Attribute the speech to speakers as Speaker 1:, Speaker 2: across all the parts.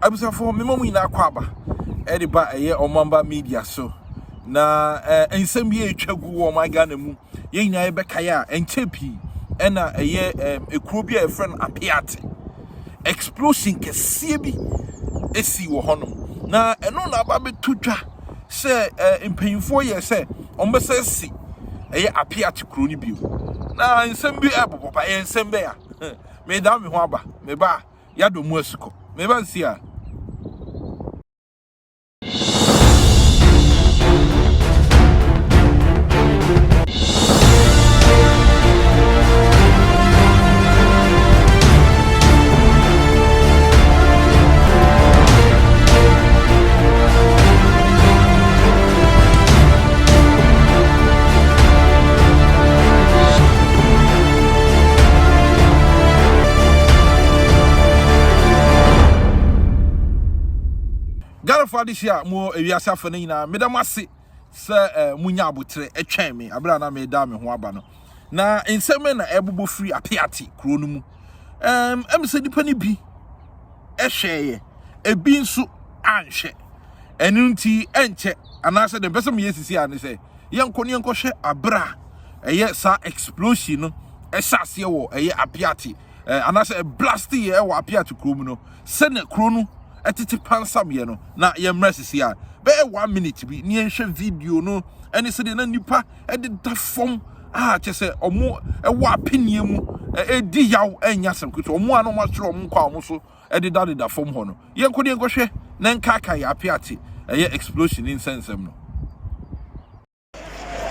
Speaker 1: abusafo me mamu ina kwaba e de ba eye omamba media so na ensem bi etwagu wo my Ghana mu ye nyina ye bekaya enchepi ena eye ekuro bi a friend Apeatse explosion kese bi esi wo honom na eno na ba betudwa se empanyfo ye se ombese si eye Apeatse kuro ni bio na ensem bi ebopopa ye ensem be ya me da me ho aba me ba ya do mu asuko me ba nsia this year more ewiasa fa na medamase se munya abotre etwen me abra na me da me ho aba no na ensem na ebubo free Apeatse kuro no mu emse dipa ni bi ehweye ebi nso anhwe enunti enche anase de pese me yesisi ane se yenkoni enkohwe abra eye sa explosion no esase wo eye Apeatse anase blast ye wo Apeatse kuro mu no se na kuro no etiti pansam ye no na ye mresisi a be 1 minute bi ni enhwe video no ene se de na nipa e de da fom chese omo e wo apenie mu edi yaw enya sem kuto omo ano ma tro omo kwa omo so e de da fom ho no ye nkodi enkohwe na nkaka ya Apeatse ye explosion in sensem no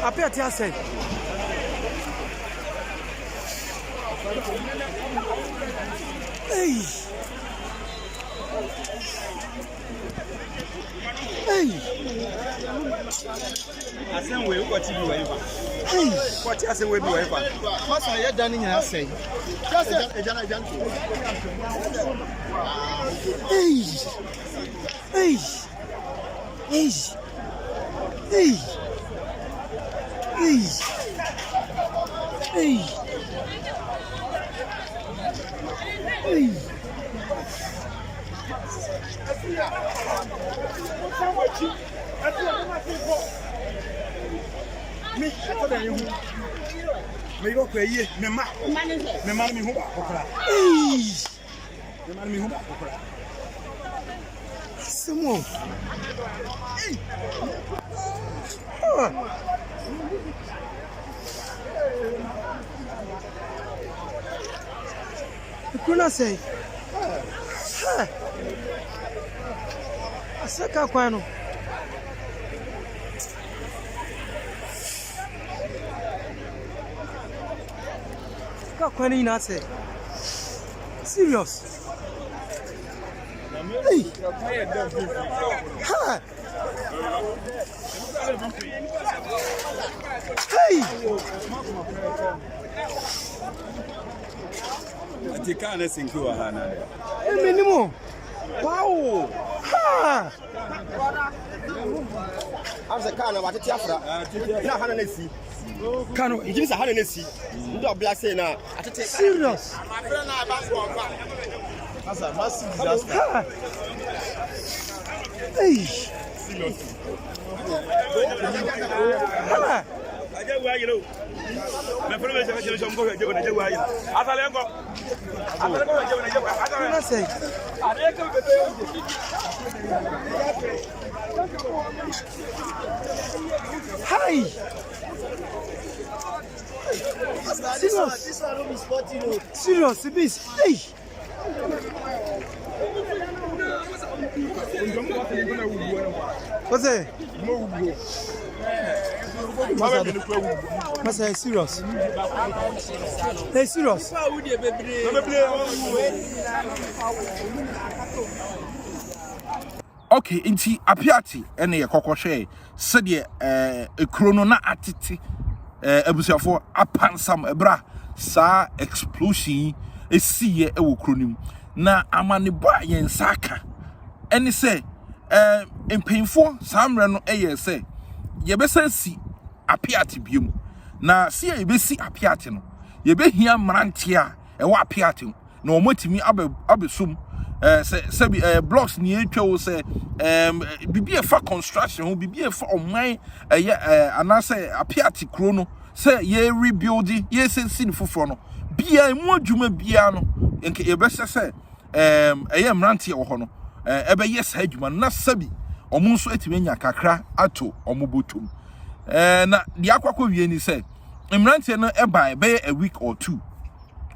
Speaker 2: Apeatse ase hey
Speaker 3: Asen we what you do ever.
Speaker 2: Hey,
Speaker 3: What you asen we do ever.
Speaker 2: what's I done in your say?
Speaker 3: Just
Speaker 2: Hey, hey, hey, hey, hey, hey, hey.
Speaker 3: Me, I told you. Me go kwa ye, me ma me hu ba kokra. Me ma me hu ba kokra.
Speaker 2: Samo. Kuna say. Asaka kwano. Kwano ina say. Serious. Hey. Ha. Hey.
Speaker 3: Ati kana sinki wa hana.
Speaker 2: Minimum.
Speaker 3: Wow.
Speaker 2: Ha.
Speaker 4: Amse kana watete afra na hana na si
Speaker 2: Kano,
Speaker 4: igini sa hana na si ndo blase na atete
Speaker 2: serious.
Speaker 4: afra na basketball kwa
Speaker 3: Asa massive disaster.
Speaker 2: Ha. Hey.
Speaker 3: Serious.
Speaker 2: Ha.
Speaker 3: Aje wa yiro. Me fere me se se mbo aje wa aje wa yiro. Asale ngo. Asale ngo aje wa aje wa.
Speaker 2: Kuna say. Hi. Serious.
Speaker 4: this one no be sport you know
Speaker 2: Serious, this. Hey. What's that? What's that? Serious. Hey, serious.
Speaker 1: okay inti Apeatse ene ye kokoshe se de ekuro no na atete abusiafo apansam ebra sa explosion esiye ewo kronim na amanebo yensaka ene se empemfo samre no eye se yebesa si Apeatse biem na se yebesi Apeatse no yebehia mrantia ewo Apeatse na omotimi abesum say blocks ni etwa say bibi e fa construction ho bibi e fa oman anase Apeatse kro no say ye rebuild ye sensi foforo no bia mu adwuma bia no nke ye be say mrantie wo ho no ebe yes adwuma na sabi omo nso etimenya kakra ato omo botom na di akwakọ wie ni say mrantie no eba be a week or two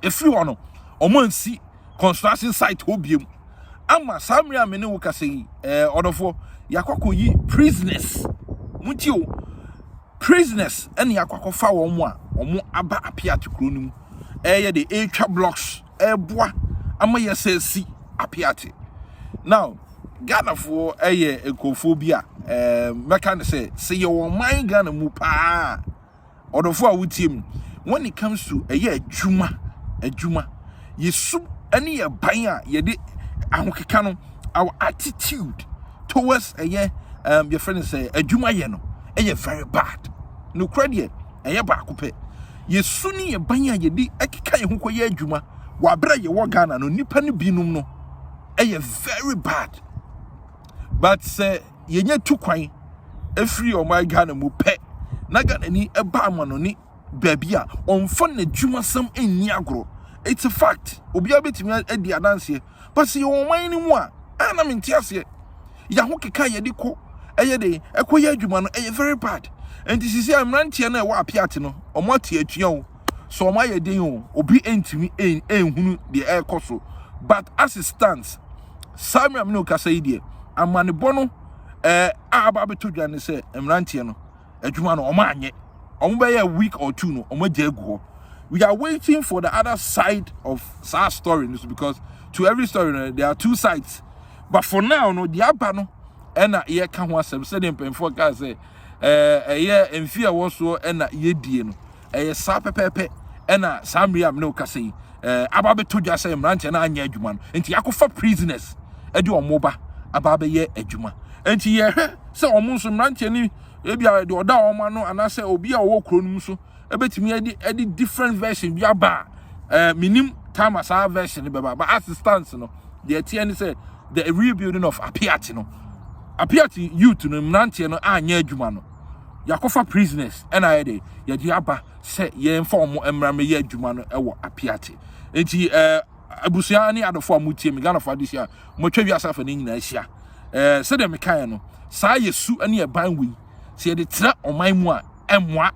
Speaker 1: efri ho no omo nsi construction site obiem ama samri amene wo kase odofo yakwakọ yi prisoners mutio prisoners ene yakwakọ fa wo mo a omo aba Apeatse kro nim ye de etwa blocks boa ama yesesi Apeatse. Now Ghana for ekophobia meka ne say you won man Ghana mu pa odofo a wutim when it comes to adwuma yesu ene ye ban a ye de ahokeka no our attitude towards your friend say adwuma ye no very bad no credit ba akopɛ yesu ni ye ban a ye de akeka ye hokɔ ye adwuma wa bra ye wo Ghana no nipa ne binum no very bad. But say yenye tu kwan efri o my Ghana mu pe na Ghana ni eba amano ni baby a onfo na dwuma sam enni agro. It's a fact obi abetimi adi adanse but say o man ni mu a na menti ase ya ho keka ye de ko de ekoye adwuma no very bad. And this is amrantie na e wa Apeatse no omo tie atuan so omo ye den o obi entimi enhunu the air koso. But as it stands Samuel no kasa idie amane bono aba beto dwane se emrantie no adwuma no omo anye omo be a week or two no omo jagu. We are waiting for the other side of our story because to every story there are two sides, but for now no the aba no na ye ka ho asem se dem penfo ka say ye emfia wo so na ye die no sa pepepe na Samuel no kasa yi aba beto dwa se emrantie na anye adwuma no enti yakofa prisoners edi omoba ababe ye adwuma enti ye hwe se omo nso mrantie ni ebia de oda oma no anase obi a wo kronum so ebetimi edi different version bi aba minim time as our version beba but assistance no the TN say the rebuilding of Apeatse no Apeatse youth no mrantie no anya adwuma no yakofa prisoners na ye de ye di aba se ye inform emra me ye adwuma no ewo Apeatse enti abusia ni adofo amutie me Ghana for this year mo twa wi asafa ni nyina ahia se de me kan no saa yesu ane e ban wi se ye de tra oman mu a emwa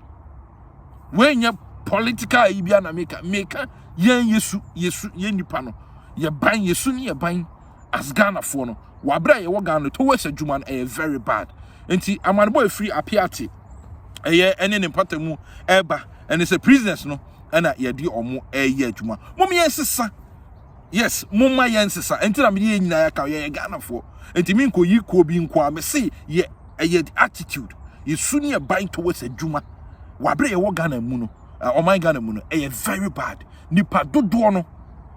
Speaker 1: wenya political ibia na meka yen yesu yen nipa no ye ban yesu ni ye ban as Ghana for no wa bra ye wo Ghana to we adwuma no very bad enti amane boy free Apeatse ene ne patamu eba ene se prisoners no na ye di omo adwuma mom yen sesa. Yes, mumma yensesa enti na me ye nyina ya ka ye Ghana for enti mi nko yi ko bi nko a me say ye attitude ye suni e bind towards adwuma wa bre ye wo Ghana mu no o man Ghana mu no very bad nipa dodo no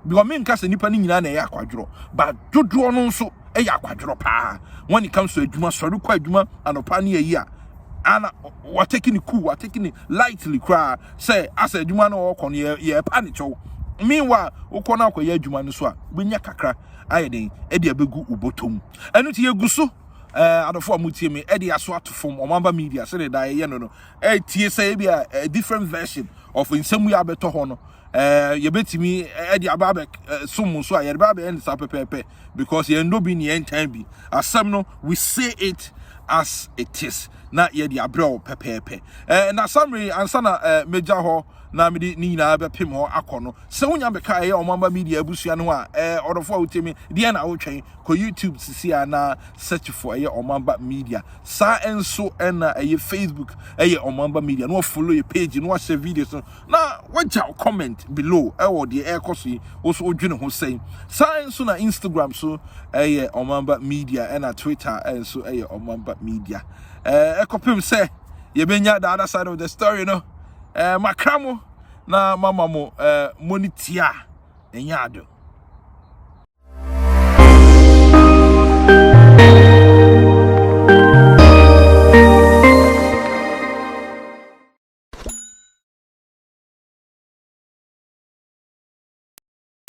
Speaker 1: because me nka se nipa ni nyina na ye akwadworo but dodo no nso akwadworo pa when it comes to adwuma sori kwa adwuma anopa ne ye a ana wa taking it cool wa taking it lightly cry say as adwuma no ko no ye pa ne chow. Meanwhile, ukona kwa ye adwuma no so a benya kakra ayeden e de abegu ubotom enu tie guso adofo amutie me e de aso atofom omamba media say da ye no tie say be a different version of insemu ya beto ho no ye betimi e de ababe sum so a ye ba be end sa pepepe because ye ndo bi ni time bi asem no we say it as it is na ye de abrel pepepe na summary ansa na meja ho na me ni nyina be pem ho akono se wonya be ka ye omamba media abusua no a odofo awutemi de na awotwen ko YouTube sisi na search for ye omamba media sa enso na ye Facebook ye omamba media no follow your page no share videos na waja comment below wo de ekoso wo so odwene ho sei sa enso na Instagram so ye omamba media na Twitter enso ye omamba media ekopem se ye benya the other side of the story no makramo na mama mo monitia enyado